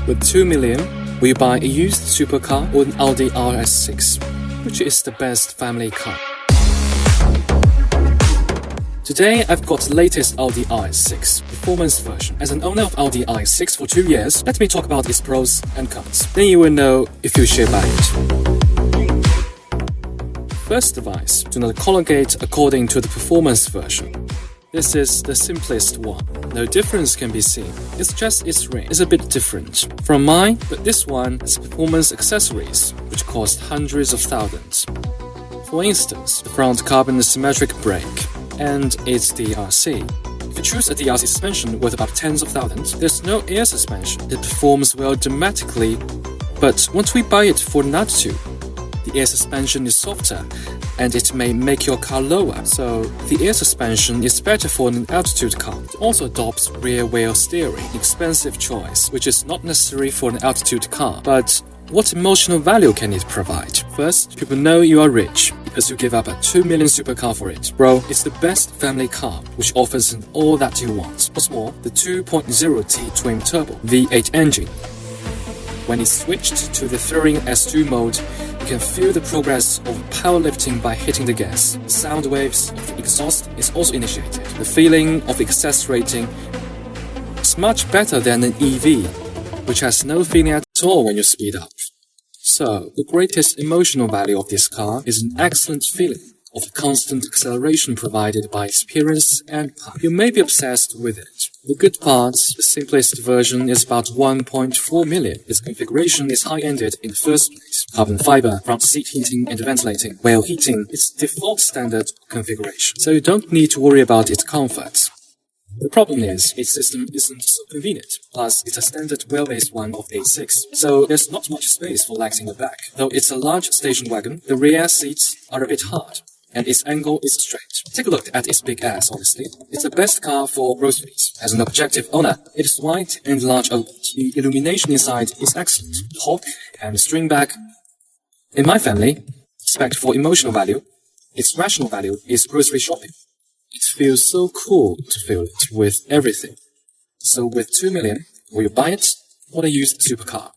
With 2 million, will you buy a used supercar or an Audi RS6? Which is the best family car? Today, I've got the latest Audi RS6 performance version. As an owner of Audi RS6 for 2 years, let me talk about its pros and cons. Then you will know if you should buy it. First advice, do not collocate according to the performance version. This is the simplest one. No difference can be seen. It's just its ring is a bit different from mine, but this one has performance accessories, which cost hundreds of thousands. For instance, the front carbon symmetric brake and its DRC. If you choose a DRC suspension worth about tens of thousands, there's no air suspension that performs well dramatically, but once we buy it for an altitude, the air suspension is softer and it may make your car lower, so the air suspension is better for an altitude car. It also adopts rear wheel steering, an expensive choice, which is not necessary for an altitude car. But what emotional value can it provide? First, people know you are rich because you give up a 2 million supercar for it. Bro, it's the best family car, which offers all that you want. What's more, the 2.0T twin turbo V8 engine. When it's switched to the thrilling S2 mode, you can feel the progress of powerlifting by hitting the gas. The sound waves of the exhaust is also initiated. The feeling of accelerating is much better than an EV, which has no feeling at all when you speed up. So, the greatest emotional value of this car is an excellent feeling of the constant acceleration provided by experience and power. You may be obsessed with it. The good part, the simplest version is about 1.4 million. Its configuration is high-ended in the first place. Carbon fiber, front seat heating and ventilating, while heating is default standard configuration. So you don't need to worry about its comfort. The problem is, its system isn't so convenient. Plus, it's a standard wheelbase one of the A6, so there's not much space for legs in the back. Though it's a large station wagon, the rear seats are a bit hard, and its angle is straight. Take a look at its big ass, honestly. It's the best car for groceries. As an objective owner, it is wide and large open. The illumination inside is excellent. The hob and the string back. In my family, respect for emotional value, its rational value is grocery shopping. It feels so cool to fill it with everything. So with 2 million, will you buy it or a used supercar?